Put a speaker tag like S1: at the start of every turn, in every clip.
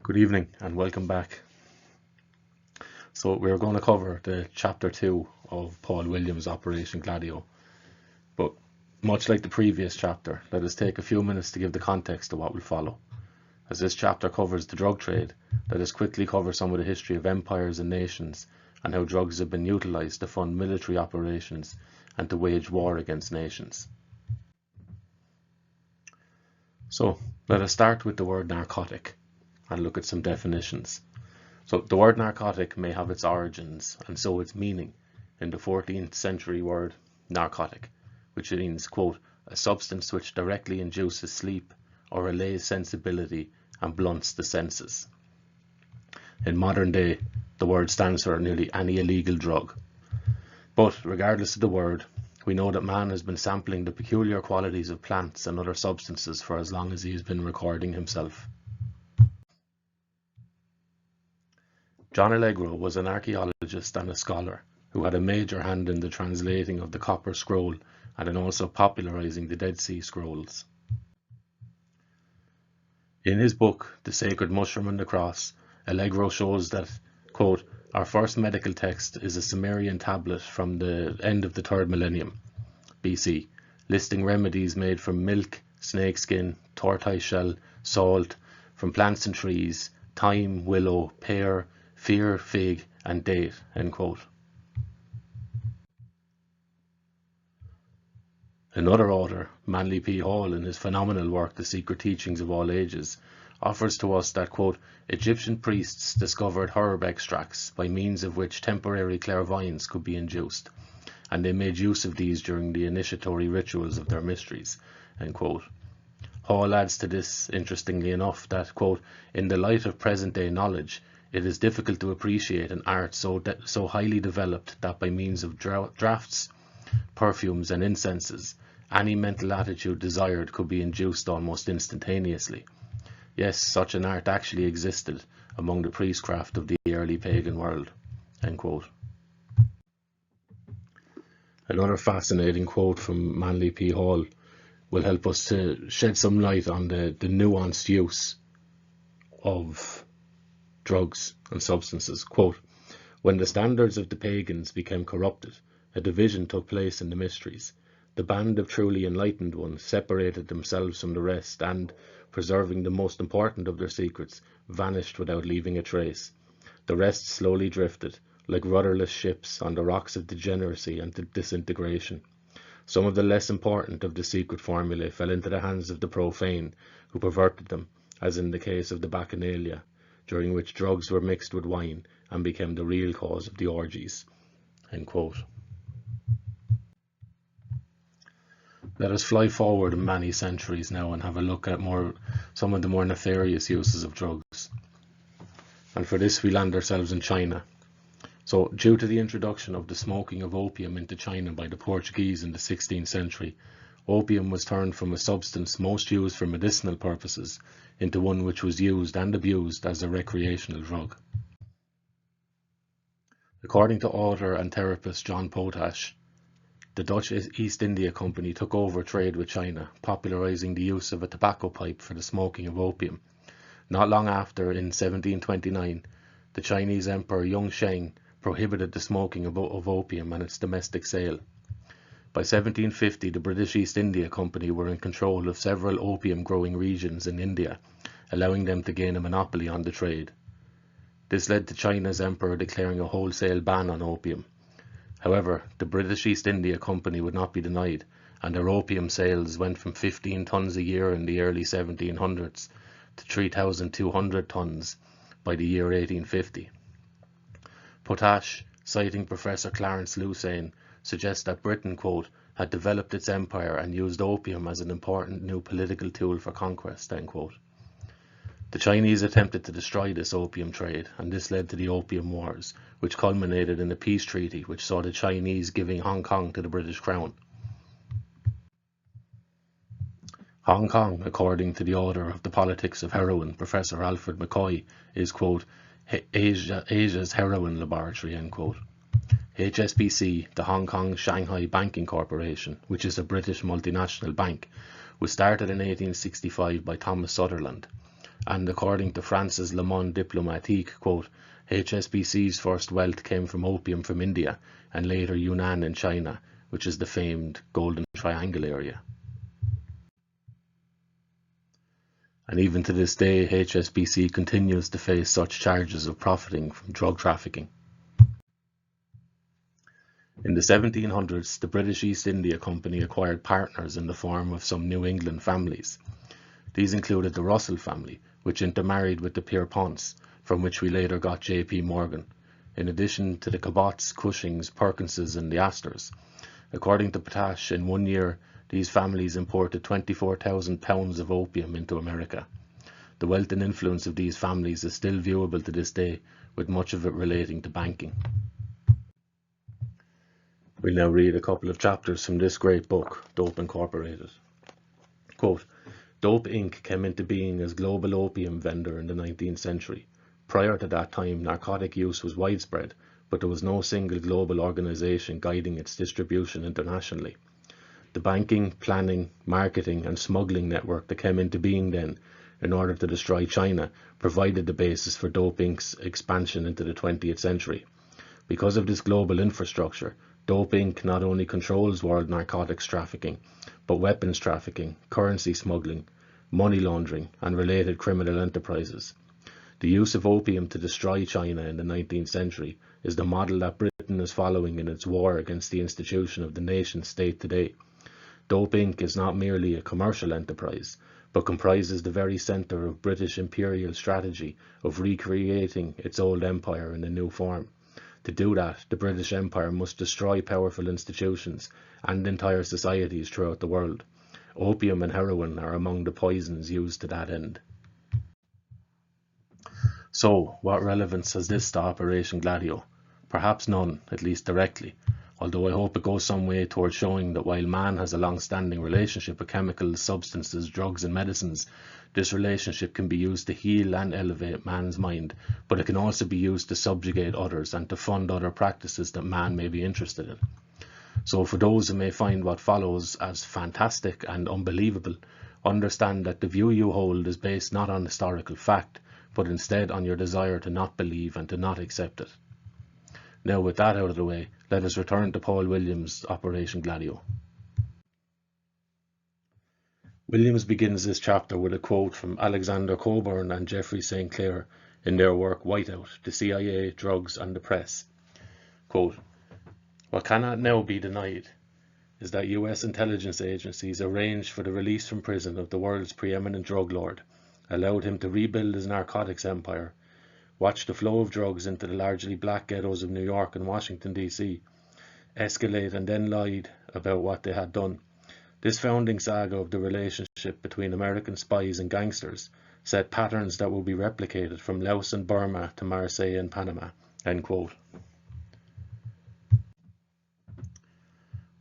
S1: Good evening and welcome back. So we're going to cover the chapter 2 of Paul Williams' Operation Gladio. But much like the previous chapter, let us take a few minutes to give the context of what will follow. As this chapter covers the drug trade, let us quickly cover some of the history of empires and nations and how drugs have been utilised to fund military operations and to wage war against nations. So let us start with the word narcotic and look at some definitions. So the word narcotic may have its origins and so its meaning in the 14th century word narcotic, which means, quote, a substance which directly induces sleep or allays sensibility and blunts the senses. In modern day, the word stands for nearly any illegal drug. But regardless of the word, we know that man has been sampling the peculiar qualities of plants and other substances for as long as he has been recording himself. John Allegro was an archaeologist and a scholar who had a major hand in the translating of the Copper Scroll and in also popularizing the Dead Sea Scrolls. In his book, The Sacred Mushroom and the Cross, Allegro shows that, quote, our first medical text is a Sumerian tablet from the end of the 3rd millennium BC, listing remedies made from milk, snakeskin, tortoise shell, salt, from plants and trees, thyme, willow, pear, fear, fig, and date, end quote. Another author, Manly P. Hall, in his phenomenal work, The Secret Teachings of All Ages, offers to us that, quote, Egyptian priests discovered herb extracts by means of which temporary clairvoyance could be induced, and they made use of these during the initiatory rituals of their mysteries, end quote. Hall adds to this, interestingly enough, that, quote, in the light of present-day knowledge, it is difficult to appreciate an art so highly developed that by means of drafts, perfumes and incenses, any mental attitude desired could be induced almost instantaneously. Yes, such an art actually existed among the priestcraft of the early pagan world, end quote. Another fascinating quote from Manly P. Hall will help us to shed some light on the nuanced use of drugs and substances. Quote, when the standards of the pagans became corrupted, a division took place in the mysteries. The band of truly enlightened ones separated themselves from the rest and, preserving the most important of their secrets, vanished without leaving a trace. The rest slowly drifted, like rudderless ships, on the rocks of degeneracy and disintegration. Some of the less important of the secret formulae fell into the hands of the profane, who perverted them, as in the case of the Bacchanalia, during which drugs were mixed with wine and became the real cause of the orgies, end quote. Let us fly forward many centuries now and have a look at some of the more nefarious uses of drugs. And for this we land ourselves in China. So, due to the introduction of the smoking of opium into China by the Portuguese in the 16th century, opium was turned from a substance most used for medicinal purposes into one which was used and abused as a recreational drug. According to author and therapist John Potash, the Dutch East India Company took over trade with China, popularizing the use of a tobacco pipe for the smoking of opium. Not long after, in 1729, the Chinese Emperor Yongzheng prohibited the smoking of opium and its domestic sale. By 1750, the British East India Company were in control of several opium-growing regions in India, allowing them to gain a monopoly on the trade. This led to China's emperor declaring a wholesale ban on opium. However, the British East India Company would not be denied, and their opium sales went from 15 tons a year in the early 1700s to 3,200 tons by the year 1850. Potash, citing Professor Clarence Luciano, suggests that Britain, quote, had developed its empire and used opium as an important new political tool for conquest, end quote. The Chinese attempted to destroy this opium trade, and this led to the Opium Wars, which culminated in a peace treaty which saw the Chinese giving Hong Kong to the British Crown. Hong Kong, according to the author of The Politics of Heroin, Professor Alfred McCoy, is, quote, Asia's heroin laboratory, end quote. HSBC, the Hong Kong Shanghai Banking Corporation, which is a British multinational bank, was started in 1865 by Thomas Sutherland. and according to France's Le Monde Diplomatique, quote, HSBC's first wealth came from opium from India and later Yunnan in China, which is the famed Golden Triangle area. And even to this day, HSBC continues to face such charges of profiting from drug trafficking. In the 1700s, the British East India Company acquired partners in the form of some New England families. These included the Russell family, which intermarried with the Pierponts, from which we later got J.P. Morgan, in addition to the Cabots, Cushings, Perkinses and the Astors. According to Potash, in 1 year, these families imported 24,000 pounds of opium into America. The wealth and influence of these families is still viewable to this day, with much of it relating to banking. We'll now read a couple of chapters from this great book, Dope Incorporated. Quote, Dope Inc. came into being as global opium vendor in the 19th century. Prior to that time, narcotic use was widespread, but there was no single global organization guiding its distribution internationally. The banking, planning, marketing and smuggling network that came into being then, in order to destroy China, provided the basis for Dope Inc.'s expansion into the 20th century. Because of this global infrastructure, Dope Inc. not only controls world narcotics trafficking, but weapons trafficking, currency smuggling, money laundering, and related criminal enterprises. The use of opium to destroy China in the 19th century is the model that Britain is following in its war against the institution of the nation state today. Dope Inc. is not merely a commercial enterprise, but comprises the very centre of British imperial strategy of recreating its old empire in a new form. To do that, the British Empire must destroy powerful institutions and entire societies throughout the world. Opium and heroin are among the poisons used to that end. So, what relevance has this to Operation Gladio? Perhaps none, at least directly, although I hope it goes some way towards showing that while man has a long-standing relationship with chemicals, substances, drugs and medicines, this relationship can be used to heal and elevate man's mind, but it can also be used to subjugate others and to fund other practices that man may be interested in. So for those who may find what follows as fantastic and unbelievable, understand that the view you hold is based not on historical fact, but instead on your desire to not believe and to not accept it. Now with that out of the way, let us return to Paul Williams' Operation Gladio. Williams begins this chapter with a quote from Alexander Cockburn and Jeffrey St. Clair in their work Whiteout, the CIA, Drugs and the Press. Quote, what cannot now be denied is that US intelligence agencies arranged for the release from prison of the world's preeminent drug lord, allowed him to rebuild his narcotics empire, watched the flow of drugs into the largely black ghettos of New York and Washington, D.C., escalate and then lied about what they had done. This founding saga of the relationship between American spies and gangsters set patterns that will be replicated from Laos and Burma to Marseille and Panama. End quote.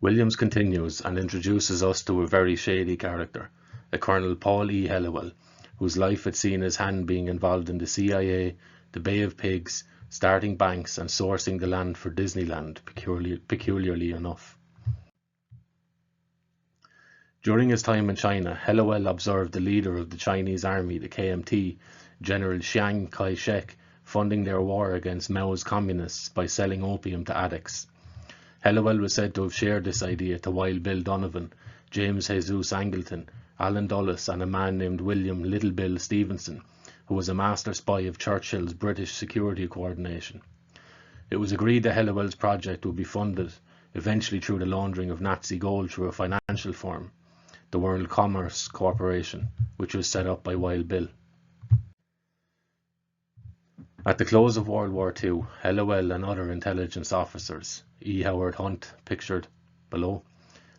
S1: Williams continues and introduces us to a very shady character, a Colonel Paul E. Hellawell, whose life had seen his hand being involved in the CIA, the Bay of Pigs, starting banks and sourcing the land for Disneyland, peculiarly enough. During his time in China, Hellawell observed the leader of the Chinese army, the KMT, General Chiang Kai-shek, funding their war against Mao's communists by selling opium to addicts. Hellawell was said to have shared this idea to Wild Bill Donovan, James Jesus Angleton, Alan Dulles and a man named William Little Bill Stevenson, who was a master spy of Churchill's British security coordination. It was agreed that Hellawell's project would be funded, eventually through the laundering of Nazi gold through a financial firm, the World Commerce Corporation, which was set up by Wild Bill. At the close of World War II, Hellawell and other intelligence officers, E. Howard Hunt, pictured below,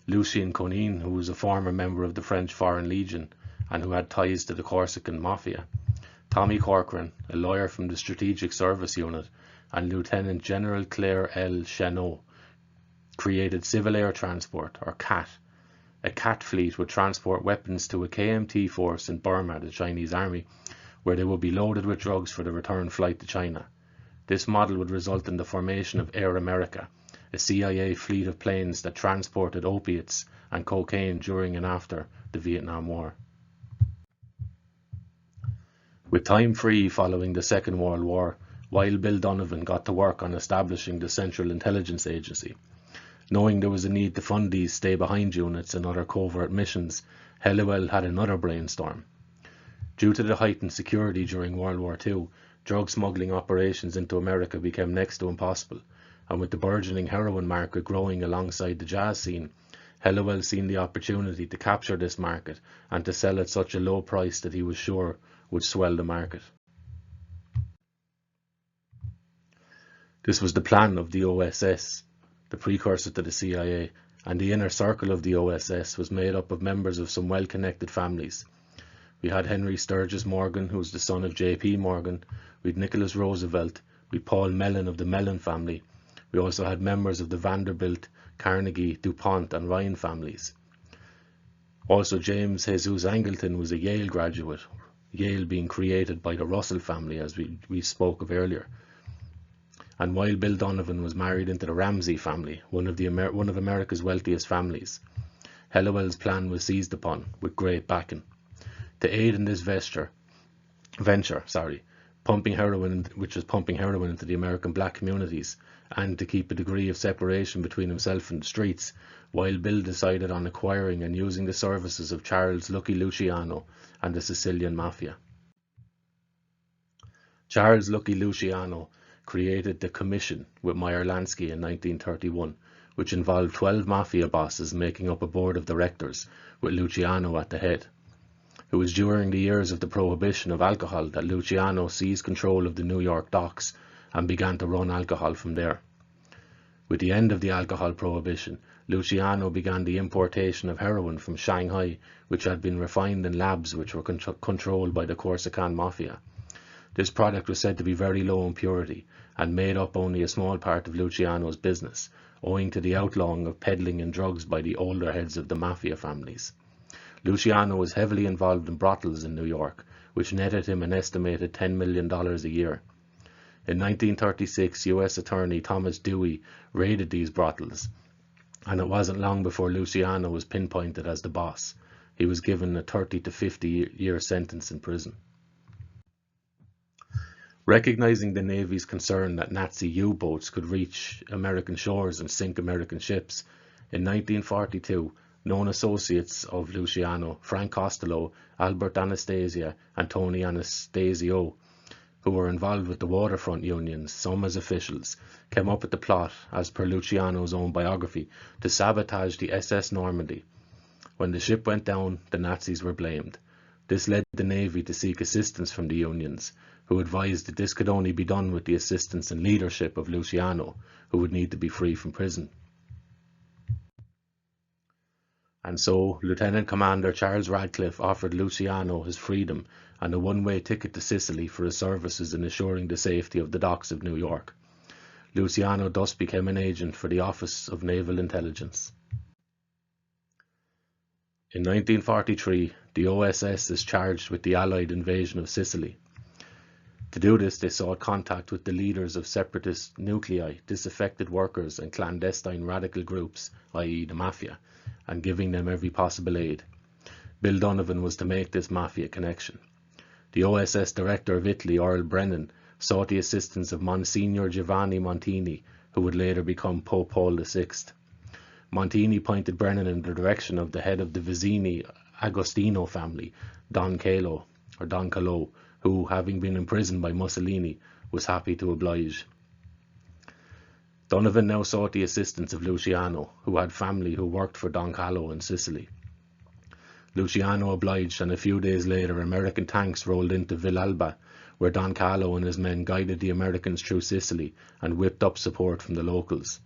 S1: Lucien Conin, who was a former member of the French Foreign Legion and who had ties to the Corsican Mafia, Tommy Corcoran, a lawyer from the Strategic Service Unit, and Lieutenant General Claire L. Chenot, created Civil Air Transport, or CAT. A CAT fleet would transport weapons to a KMT force in Burma, the Chinese army, where they would be loaded with drugs for the return flight to China. This model would result in the formation of Air America, a CIA fleet of planes that transported opiates and cocaine during and after the Vietnam War. With time free following the Second World War, Wild Bill Donovan got to work on establishing the Central Intelligence Agency. Knowing there was a need to fund these stay-behind units and other covert missions, Helliwell had another brainstorm. Due to the heightened security during World War II, drug smuggling operations into America became next to impossible, and with the burgeoning heroin market growing alongside the jazz scene, Helliwell seen the opportunity to capture this market and to sell at such a low price that he was sure would swell the market. This was the plan of the OSS, the precursor to the CIA, and the inner circle of the OSS was made up of members of some well-connected families. We had Henry Sturgis Morgan, who was the son of J.P. Morgan. We had Nicholas Roosevelt. We had Paul Mellon of the Mellon family. We also had members of the Vanderbilt, Carnegie, DuPont and Ryan families. Also, James Jesus Angleton was a Yale graduate, Yale being created by the Russell family, as we spoke of earlier. And Wild Bill Donovan was married into the Ramsey family, one of America's wealthiest families. Helliwell's plan was seized upon with great backing. To aid in this venture, pumping heroin into the American black communities, and to keep a degree of separation between himself and the streets, Wild Bill decided on acquiring and using the services of Charles Lucky Luciano and the Sicilian Mafia. Charles Lucky Luciano created the Commission with Meyer Lansky in 1931, which involved 12 Mafia bosses making up a board of directors, with Luciano at the head. It was during the years of the prohibition of alcohol that Luciano seized control of the New York docks and began to run alcohol from there. With the end of the alcohol prohibition, Luciano began the importation of heroin from Shanghai, which had been refined in labs which were controlled by the Corsican Mafia. This product was said to be very low in purity and made up only a small part of Luciano's business, owing to the outlawing of peddling in drugs by the older heads of the Mafia families. Luciano was heavily involved in brothels in New York, which netted him an estimated $10 million a year. In 1936, U.S. Attorney Thomas Dewey raided these brothels, and it wasn't long before Luciano was pinpointed as the boss. He was given a 30 to 50-year sentence in prison. Recognizing the Navy's concern that Nazi U-boats could reach American shores and sink American ships, in 1942, known associates of Luciano, Frank Costello, Albert Anastasia, and Tony Anastasio, who were involved with the waterfront unions, some as officials, came up with the plot, as per Luciano's own biography, to sabotage the SS Normandy. When the ship went down, the Nazis were blamed. This led the Navy to seek assistance from the unions, who advised that this could only be done with the assistance and leadership of Luciano, who would need to be free from prison. And so, Lieutenant Commander Charles Radcliffe offered Luciano his freedom and a one-way ticket to Sicily for his services in assuring the safety of the docks of New York. Luciano thus became an agent for the Office of Naval Intelligence. In 1943, the OSS is charged with the Allied invasion of Sicily. To do this, they sought contact with the leaders of separatist nuclei, disaffected workers and clandestine radical groups, i.e. the Mafia, and giving them every possible aid. Bill Donovan was to make this Mafia connection. The OSS Director of Italy, Earl Brennan, sought the assistance of Monsignor Giovanni Montini, who would later become Pope Paul VI. Montini pointed Brennan in the direction of the head of the Vizzini Agostino family, Don Calo, who, having been imprisoned by Mussolini, was happy to oblige. Donovan now sought the assistance of Luciano, who had family who worked for Don Calo in Sicily. Luciano obliged, and a few days later American tanks rolled into Villalba, where Don Calo and his men guided the Americans through Sicily and whipped up support from the locals.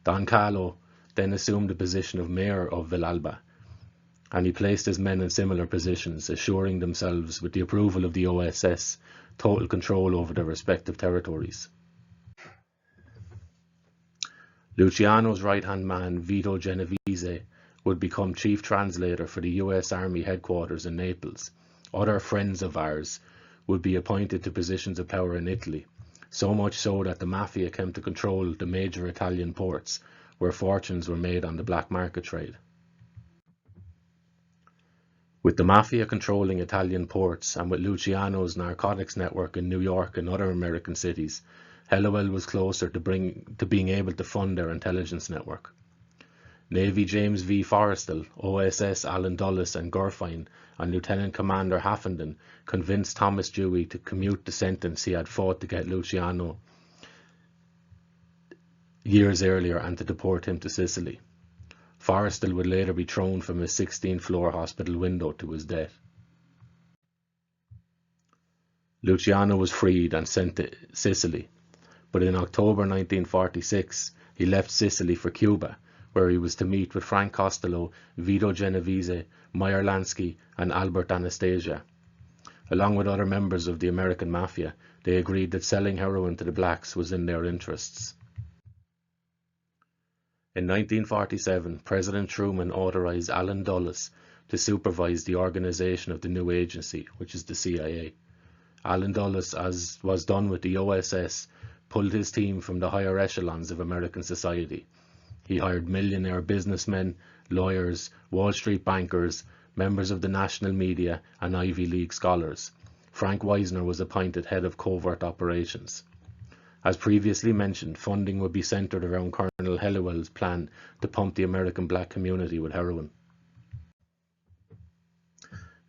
S1: Don Calo then assumed the position of mayor of Villalba, and he placed his men in similar positions, assuring themselves, with the approval of the OSS, total control over their respective territories. Luciano's right-hand man, Vito Genovese, would become chief translator for the US Army headquarters in Naples. Other friends of ours would be appointed to positions of power in Italy, so much so that the Mafia came to control the major Italian ports, where fortunes were made on the black market trade. With the Mafia controlling Italian ports and with Luciano's narcotics network in New York and other American cities, Hellawell was closer to being able to fund their intelligence network. Navy James V. Forrestal, OSS Alan Dulles and Gurfine, and Lieutenant Commander Haffenden convinced Thomas Dewey to commute the sentence he had fought to get Luciano years earlier and to deport him to Sicily. Forrestal would later be thrown from his 16th-floor hospital window to his death. Luciano was freed and sent to Sicily, but in October 1946 he left Sicily for Cuba, where he was to meet with Frank Costello, Vito Genovese, Meyer Lansky, and Albert Anastasia. Along with other members of the American Mafia, they agreed that selling heroin to the blacks was in their interests. In 1947, President Truman authorized Allen Dulles to supervise the organization of the new agency, which is the CIA. Allen Dulles, as was done with the OSS, pulled his team from the higher echelons of American society. He hired millionaire businessmen, lawyers, Wall Street bankers, members of the national media, and Ivy League scholars. Frank Wisner was appointed head of covert operations. As previously mentioned, funding would be centered around Colonel Hellawell's plan to pump the American black community with heroin.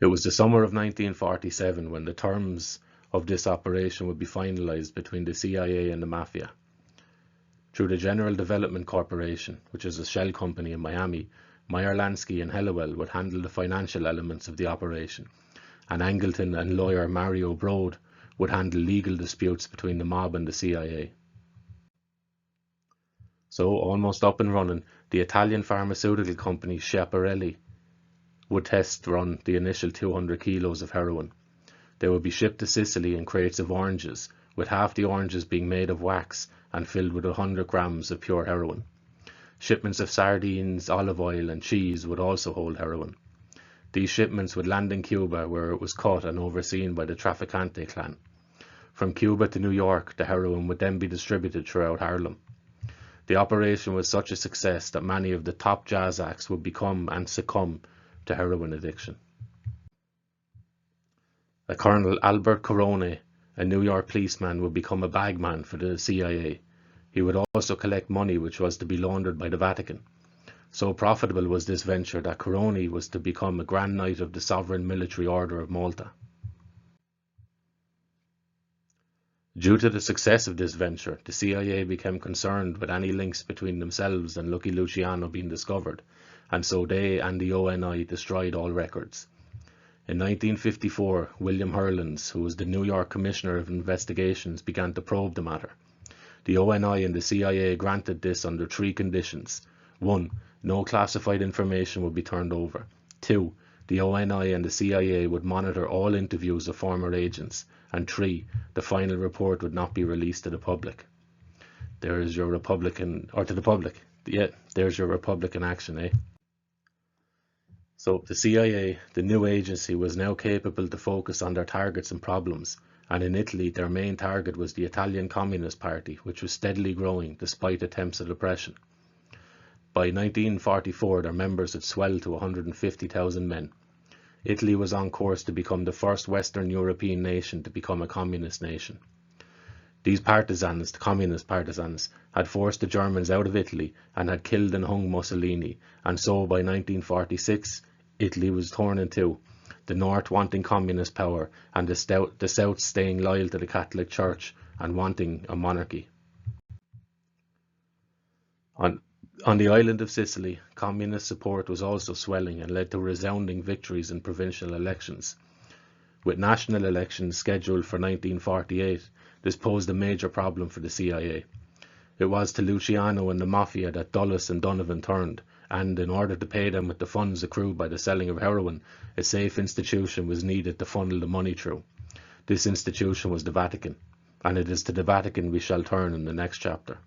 S1: It was the summer of 1947 when the terms of this operation would be finalized between the CIA and the Mafia. Through the General Development Corporation, which is a shell company in Miami, Meyer Lansky and Hellawell would handle the financial elements of the operation, and Angleton and lawyer Mario Brode would handle legal disputes between the mob and the CIA. So, almost up and running, the Italian pharmaceutical company Schiaparelli would test run the initial 200 kilos of heroin. They would be shipped to Sicily in crates of oranges, with half the oranges being made of wax and filled with 100 grams of pure heroin. Shipments of sardines, olive oil and cheese would also hold heroin. These shipments would land in Cuba, where it was cut and overseen by the Trafficante clan. From Cuba to New York, the heroin would then be distributed throughout Harlem. The operation was such a success that many of the top jazz acts would become and succumb to heroin addiction. A Colonel Albert Corone, a New York policeman, would become a bagman for the CIA. He would also collect money which was to be laundered by the Vatican. So profitable was this venture that Corone was to become a Grand Knight of the Sovereign Military Order of Malta. Due to the success of this venture, the CIA became concerned with any links between themselves and Lucky Luciano being discovered, and so they and the ONI destroyed all records. In 1954, William Hurlins, who was the New York Commissioner of Investigations, began to probe the matter. The ONI and the CIA granted this under 3 conditions. 1. No classified information would be turned over. 2. The ONI and the CIA would monitor all interviews of former agents. And 3. The final report would not be released to the public. There's your Republican, or to the public. Yeah, there's your Republican action, eh? So the CIA, the new agency, was now capable to focus on their targets and problems, and in Italy their main target was the Italian Communist Party, which was steadily growing despite attempts at oppression. By 1944 their members had swelled to 150,000 men. Italy was on course to become the first Western European nation to become a communist nation. These partisans, the communist partisans, had forced the Germans out of Italy and had killed and hung Mussolini, and so by 1946 Italy was torn in two, the north wanting communist power and the south staying loyal to the Catholic Church and wanting a monarchy. On the island of Sicily, communist support was also swelling and led to resounding victories in provincial elections. With national elections scheduled for 1948, this posed a major problem for the CIA. It was to Luciano and the Mafia that Dulles and Donovan turned, and in order to pay them with the funds accrued by the selling of heroin, a safe institution was needed to funnel the money through. This institution was the Vatican, and it is to the Vatican we shall turn in the next chapter.